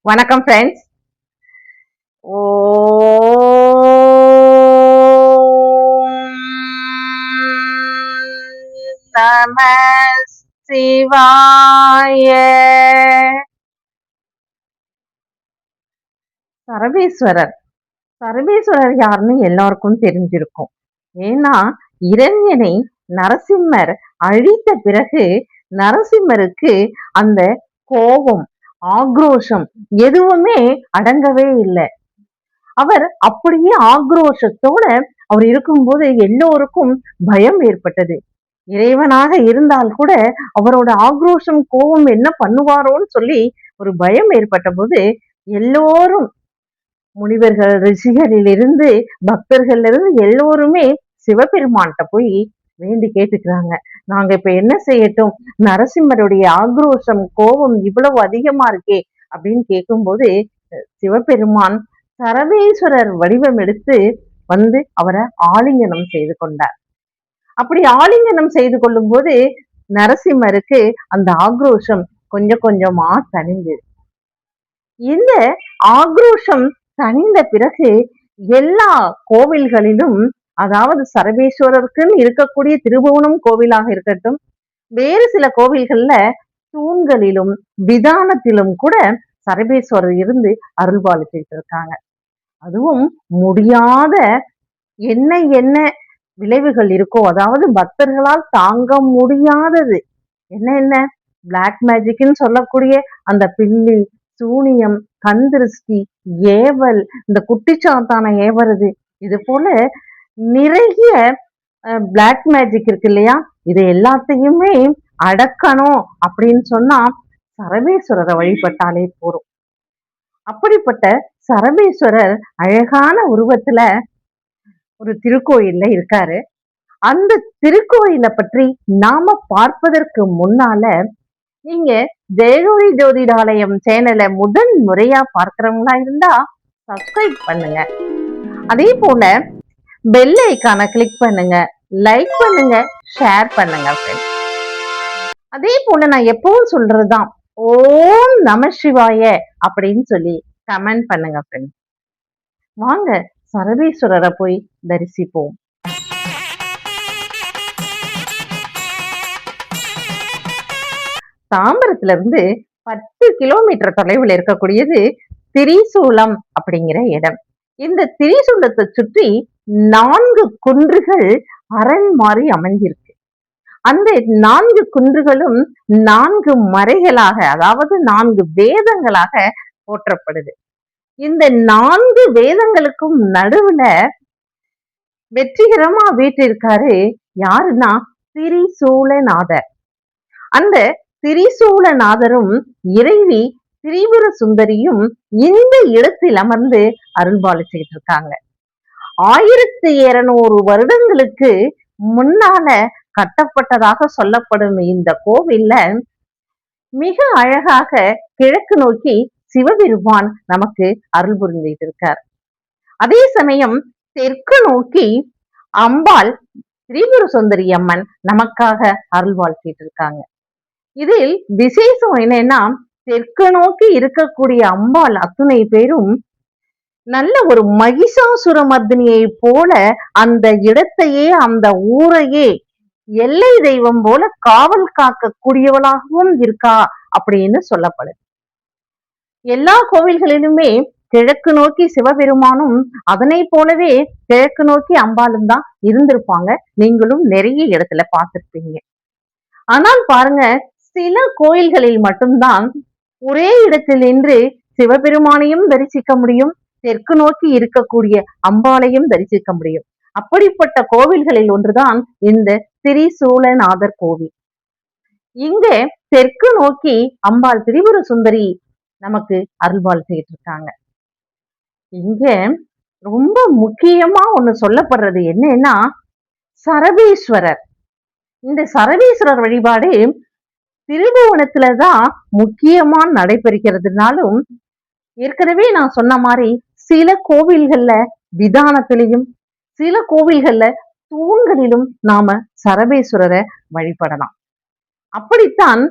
வணக்கம் ஃப்ரெண்ட்ஸ். ஓம் நம சிவாய. சரபேஸ்வரர் சரபேஸ்வரர் யாருன்னு எல்லாருக்கும் தெரிஞ்சிருக்கும். ஏன்னா இரண்யனை நரசிம்மர் அழித்த பிறகு நரசிம்மருக்கு அந்த கோபம், ஆக்ரோஷம் எதுவுமே அடங்கவே இல்லை. அவர் அப்படியே ஆக்ரோஷத்தோட அவர் இருக்கும்போது எல்லோருக்கும் பயம் ஏற்பட்டது. இறைவனாக இருந்தால் கூட அவரோட ஆக்ரோஷம், கோபம் என்ன பண்ணுவாரோன்னு சொல்லி ஒரு பயம் ஏற்பட்ட போது எல்லோரும், முனிவர்கள், ரிஷிகளிலிருந்து, பக்தர்கள் இருந்து எல்லோருமே சிவபெருமான்கிட்ட போய் வேண்டி கேட்டுக்கிறாங்க. நாங்க இப்ப என்ன செய்யட்டும்? நரசிம்மருடைய ஆக்ரோஷம், கோபம் இவ்வளவு அதிகமா இருக்கே அப்படின்னு கேட்கும்போது சிவபெருமான் சரபேஸ்வரர் வடிவம் எடுத்து வந்து அவரை ஆலிங்கனம் செய்து கொண்டார். அப்படி ஆலிங்கனம் செய்து கொள்ளும் போது நரசிம்மருக்கு அந்த ஆக்ரோஷம் கொஞ்சம் கொஞ்சமா தணிந்தது. இந்த ஆக்ரோஷம் தணிந்த பிறகு எல்லா கோவில்களிலும், அதாவது சரபேஸ்வரருக்குன்னு இருக்கக்கூடிய திருபுவனம் கோவிலாக இருக்கட்டும், வேறு சில கோவில்கள்ல தூண்களிலும் விதானத்திலும் கூட சரபேஸ்வரர் இருந்து அருள்பாலிச்சுட்டு இருக்காங்க. அதுவும் முடியாத என்ன என்ன விளைவுகள் இருக்கோ, அதாவது பக்தர்களால் தாங்க முடியாதது என்ன என்ன பிளாக் மேஜிக்னு சொல்லக்கூடிய அந்த பில்லி, சூனியம், கண் திருஷ்டி, ஏவல், இந்த குட்டிச்சாத்தான ஏவறது, இது போல நிறைய பிளாக் மேஜிக் இருக்கு இல்லையா? இது எல்லாத்தையுமே அடக்கணும் அப்படின்னு சொன்னா சரபேஸ்வரரை வழிபட்டாலே போதும். அப்படிப்பட்ட சரபேஸ்வரர் அழகான உருவத்துல ஒரு திருக்கோயில்ல இருக்காரு. அந்த திருக்கோயிலை பற்றி நாம பார்ப்பதற்கு முன்னால நீங்க ஜெயகௌரி ஜோதிடாலயம் சேனலை முதன் முறையா பார்க்கிறவங்களா இருந்தா சப்ஸ்கிரைப் பண்ணுங்க. அதே போல பெல் ஐகானை கிளிக் பண்ணுங்க, லைக் பண்ணுங்க, ஷேர் பண்ணுங்க. அதே போல நான் எப்பவும் சொல்றதுதான், ஓம் நம சிவாய அப்படின்னு சொல்லி கமெண்ட் பண்ணுங்க ஃப்ரெண்ட்ஸ். வாங்க சரபேஸ்வரரை போய் தரிசிப்போம். தாம்பரத்துல இருந்து 10 கிலோமீட்டர் தொலைவில் இருக்கக்கூடியது திரிசூலம் அப்படிங்கிற இடம். இந்த திரிசூலத்தை சுற்றி 4 குன்றுகள் அரண் மாறி அமைஞ்சிருக்கு. அந்த 4 குன்றுகளும் 4 மறைகளாக, அதாவது 4 வேதங்களாக போற்றப்படுது. இந்த 4 வேதங்களுக்கும் நடுவுல வெற்றிகரமா வீற்றிருக்காரு யாருன்னா திரிசூலநாதர். அந்த திரிசூலநாதரும் இறைவி திரிபுர சுந்தரியும் இந்த இடத்தில் அமர்ந்து அருள்பாலிச்சுக்கிட்டு இருக்காங்க. 1200 வருடங்களுக்கு முன்னால கட்டப்பட்டதாக சொல்லப்படும் இந்த கோவில்ல மிக அழகாக கிழக்கு நோக்கி சிவபெருமான் நமக்கு அருள் புரிந்துட்டு இருக்கார். அதே சமயம் தெற்கு நோக்கி அம்பாள் திரிபுர சுந்தரி அம்மன் நமக்காக அருள் வாழ்த்திட்டு இருக்காங்க. இதில் விசேஷம் என்னன்னா, தெற்கு நோக்கி இருக்கக்கூடிய அம்பாள் அத்துணை பேரும் நல்ல ஒரு மகிஷாசுர மர்தினியை போல அந்த இடத்தையே, அந்த ஊரையே எல்லை தெய்வம் போல காவல் காக்கக்கூடியவளாகவும் இருக்கா அப்படின்னு சொல்லப்படுது. எல்லா கோவில்களிலுமே கிழக்கு நோக்கி சிவபெருமானும் அதனை போலவே கிழக்கு நோக்கி அம்பாளும் தான் இருந்திருப்பாங்க. நீங்களும் நிறைய இடத்துல பார்த்திருப்பீங்க. ஆனால் பாருங்க, சில கோயில்களில் மட்டும்தான் ஒரே இடத்தில் நின்று சிவபெருமானையும் தரிசிக்க முடியும், தெற்கு நோக்கி இருக்கக்கூடிய அம்பாளையும் தரிசிக்க முடியும். அப்படிப்பட்ட கோவில்களில் ஒன்றுதான் இந்த திரிசூலநாதர் கோவில். இங்கே தெற்கு நோக்கி அம்பாள் திரிபுர சுந்தரி நமக்கு அருள்பால் செய்யிட்டு இருக்காங்க. இங்க ரொம்ப முக்கியமா ஒண்ணு சொல்லப்படுறது என்னன்னா, சரபேஸ்வரர். இந்த சரபேஸ்வரர் வழிபாடு திருபுவனத்துலதான் முக்கியமா நடைபெறுகிறதுனாலும், ஏற்கனவே நான் சொன்ன மாதிரி சில கோவில்கள்ல விதானத்திலையும், சில கோவில்கள்ல தூண்களிலும் நாம சரபேஸ்வரரை வழிபடலாம். அப்படித்தான்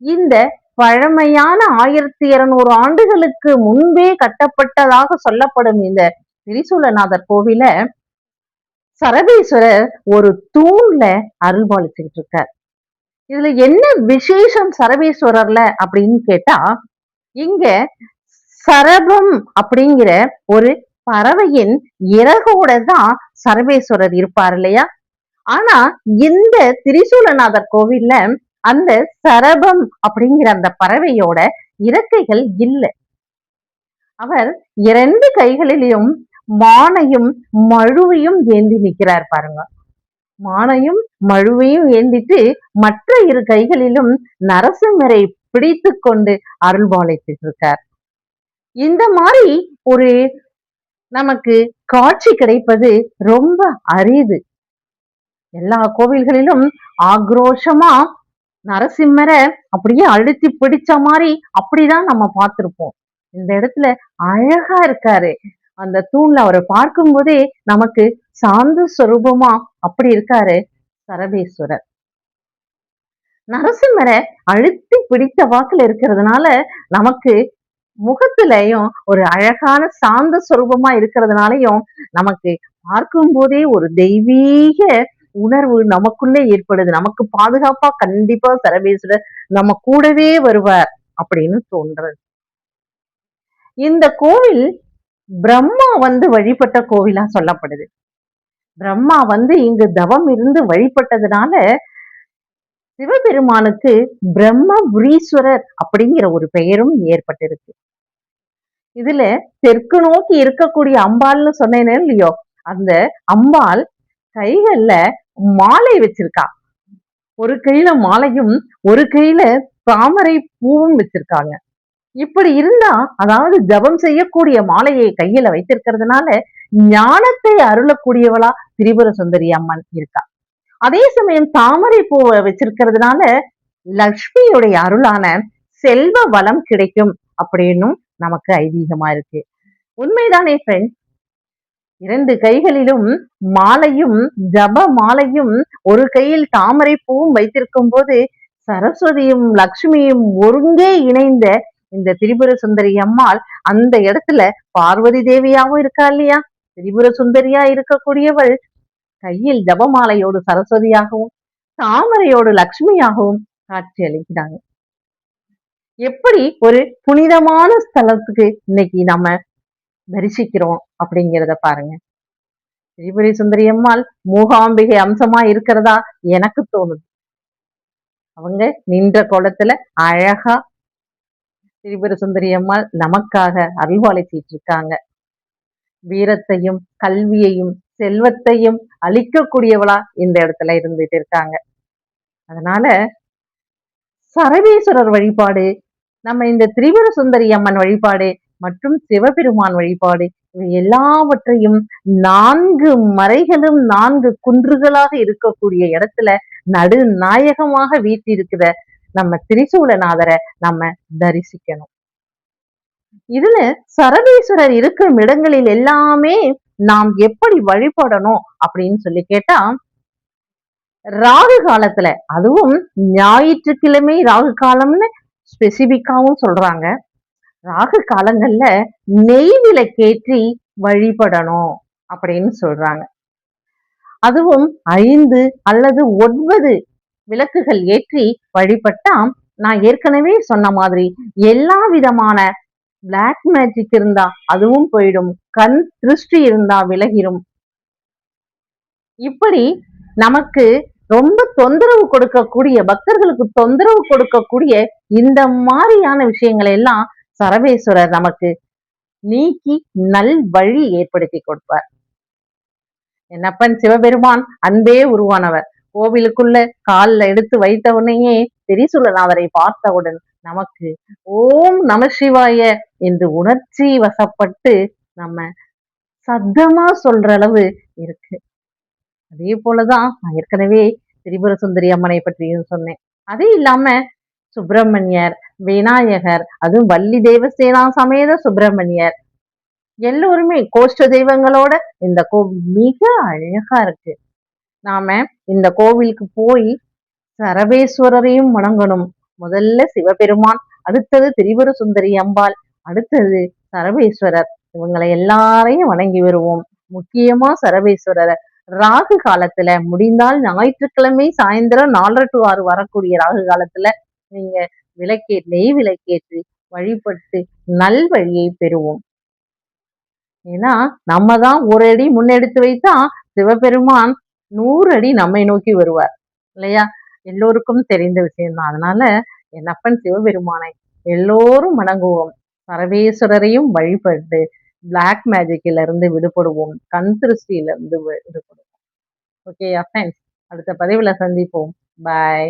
இந்த பழமையான 1200 ஆண்டுகளுக்கு முன்பே கட்டப்பட்டதாக சொல்லப்படும் இந்த திரிசூலநாதர் கோவில சரபேஸ்வரர் ஒரு தூண்ல அருள்பாலிச்சுக்கிட்டு இருக்கார். இதுல என்ன விசேஷம் சரபேஸ்வரர்ல அப்படின்னு கேட்டா, இங்க சரபம் அப்படிங்கிற ஒரு பறவையின் இறகோட தான் சரபேஸ்வரர் இருப்பார் இல்லையா? ஆனா இந்த திரிசூலநாதர் கோவில்ல அந்த சரபம் அப்படிங்கிற அந்த பறவையோட இறக்கைகள் இல்ல. அவர் 2 கைகளிலும் மானையும் மழுவையும் ஏந்தி நிற்கிறார் பாருங்க. மானையும் மழுவையும் ஏந்திட்டு மற்ற 2 கைகளிலும் நரசிம்மரை பிடித்து கொண்டு அருள்பாலித்துட்டு இருக்கார். இந்த மாதிரி ஒரு நமக்கு காட்சி கிடைப்பது ரொம்ப அரிது. எல்லா கோவில்களிலும் ஆக்ரோஷமா நரசிம்மரை அப்படியே அழுத்தி பிடிச்ச மாதிரி அப்படிதான் நம்ம பார்த்திருப்போம். இந்த இடத்துல அழகா இருக்காரு. அந்த தூண்ல அவரை பார்க்கும் போதே நமக்கு சாந்த சொரூபமா அப்படி இருக்காரு சரபேஸ்வரர். நரசிம்மரை அழுத்தி பிடித்த வாக்குல இருக்கிறதுனால நமக்கு முகத்திலையும் ஒரு அழகான சாந்த சொரூபமா இருக்கிறதுனாலையும் நமக்கு பார்க்கும் போதே ஒரு தெய்வீக உணர்வு நமக்குள்ளே ஏற்படுது. நமக்கு பாதுகாப்பா கண்டிப்பா சரபேஸ்வரர் நம்ம கூடவே வருவார் அப்படின்னு தோன்றது. இந்த கோவில் பிரம்மா வழிபட்ட கோவிலா சொல்லப்படுது. பிரம்மா இங்கு தவம் இருந்து வழிபட்டதுனால சிவபெருமானுக்கு பிரம்மபுரீஸ்வரர் அப்படிங்கிற ஒரு பெயரும் ஏற்பட்டிருக்கு. இதுல தெற்கு நோக்கி இருக்கக்கூடிய அம்பாள்னு சொன்னேனே இல்லையோ, அந்த அம்பாள் கைகள்ல மாலை வச்சிருக்கா. ஒரு கையில மாலையும் ஒரு கையில தாமரை பூவும் வச்சிருக்காங்க. இப்படி இருந்தா, அதாவது ஜபம் செய்யக்கூடிய மாலையை கையில வைத்திருக்கிறதுனால ஞானத்தை அருளக்கூடியவளா திரிபுர சுந்தரி அம்மன் இருக்கா. அதே சமயம் தாமரை பூவை வச்சிருக்கிறதுனால லக்ஷ்மியுடைய அருளான செல்வ வளம் கிடைக்கும் அப்படின்னும் நமக்கு ஐதீகமா இருக்கு. உண்மைதானே ஃப்ரெண்ட்ஸ்? 2 கைகளிலும் மாலையும் ஜப மாலையும் ஒரு கையில் தாமரை பூவும் வைத்திருக்கும் போது சரஸ்வதியும் லக்ஷ்மியும் ஒருங்கே இணைந்த இந்த திரிபுர சுந்தரி அம்மாள் அந்த இடத்துல பார்வதி தேவியாவும் இருக்கா இல்லையா? திரிபுர சுந்தரியா இருக்கக்கூடியவள் கையில் ஜபமாலையோடு சரஸ்வதியாகவும் தாமரையோடு லக்ஷ்மியாகவும் காட்சி அளிக்கிறாங்க. எப்படி ஒரு புனிதமான ஸ்தலத்துக்கு இன்னைக்கு நம்ம தரிசிக்கிறோம் அப்படிங்கிறத பாருங்க. திரிபுரி சுந்தரி அம்மாள் மூகாம்பிகை அம்சமா இருக்கிறதா எனக்கு தோணுது. அவங்க நின்ற கோலத்துல அழகா திரிபுர சுந்தரி அம்மாள் நமக்காக அருள்வாளிச்சிட்டு இருக்காங்க. வீரத்தையும் கல்வியையும் செல்வத்தையும் அளிக்கக்கூடியவளா இந்த இடத்துல இருந்துட்டு இருக்காங்க. அதனால சரபேஸ்வரர் வழிபாடு, நம்ம இந்த திரிபுர சுந்தரி அம்மன் வழிபாடு மற்றும் சிவபெருமான் வழிபாடு இவை எல்லாவற்றையும் 4 மறைகளும் 4 குன்றுகளாக இருக்கக்கூடிய இடத்துல நடுநாயகமாக வீற்றிருக்கிற நம்ம திரிசூலநாதரை நம்ம தரிசிக்கணும். இதுல சரபேஸ்வரர் இருக்கும் இடங்களில் எல்லாமே நாம் எப்படி வழிபடணும் அப்படின்னு சொல்லி கேட்டா, ராகு காலத்துல, அதுவும் ஞாயிற்றுக்கிழமை ராகு காலம்னு ஸ்பெசிபிக்காவும் சொல்றாங்க. ராகு காலங்கள்ல நெய் விளக்கேற்றி வழிபடணும் அப்படின்னு சொல்றாங்க. அதுவும் 5 அல்லது 9 விளக்குகள் ஏற்றி வழிபட்டா, நான் ஏற்கனவே சொன்ன மாதிரி எல்லா விதமான பிளாக் மேஜிக் இருந்தா அதுவும் போயிடும், கண் திருஷ்டி இருந்தா விலகிரும். இப்படி நமக்கு ரொம்ப தொந்தரவு கொடுக்கக்கூடிய, பக்தர்களுக்கு தொந்தரவு கொடுக்கக்கூடிய இந்த மாதிரியான விஷயங்களை எல்லாம் சரபேஸ்வரர் நமக்கு நீக்கி நல் வழி ஏற்படுத்தி கொடுப்பார். என்னப்பன் சிவபெருமான் அன்பே உருவானவர். கோவிலுக்குள்ள காலில் எடுத்து வைத்த உடனேயே திரிசூலநாதரை பார்த்தவுடன் நமக்கு ஓம் நம சிவாய என்று உணர்ச்சி வசப்பட்டு நம்ம சத்தமா சொல்ற அளவு இருக்கு. அதே போலதான் நான் ஏற்கனவே திரிபுர சுந்தரி அம்மனை பற்றியும் சொன்னேன். அதே இல்லாம சுப்பிரமணியர், விநாயகர், அதுவும் வள்ளி தேவசேனா சமேத சுப்பிரமணியர் எல்லோருமே கோஷ்ட தெய்வங்களோட இந்த கோவில் மிக அழகா இருக்கு. நாம இந்த கோவிலுக்கு போய் சரபேஸ்வரரையும் வணங்கணும். முதல்ல சிவபெருமான், அடுத்தது திரிபுர சுந்தரி அம்பாள், அடுத்தது சரபேஸ்வரர். இவங்களை எல்லாரையும் வணங்கி வருவோம். முக்கியமா சரபேஸ்வரரை ராகு காலத்துல முடிந்தால் ஞாயிற்றுக்கிழமை சாயந்தரம் 4:30 to 6 வரக்கூடிய ராகு காலத்துல நீங்க நெய் விளக்கேற்றி வழிபட்டு நல்வழியை பெறுவோம். ஏன்னா நம்ம தான் ஒரு அடி முன்னெடுத்து வைத்தா சிவபெருமான் 100 அடி நம்மை நோக்கி வருவார் இல்லையா? எல்லோருக்கும் தெரிந்த விஷயம்தான். அதனால என் அப்பன் சிவபெருமானை எல்லோரும் வணங்குவோம். சரவேஸ்வரரையும் வழிபட்டு பிளாக் மேஜிக்ல இருந்து விடுபடுவோம். கண் திருஷ்டியில இருந்து விடுபடுவோம். ஓகே ஃப்ரெண்ட்ஸ், அடுத்த பதிவுல சந்திப்போம். பாய்.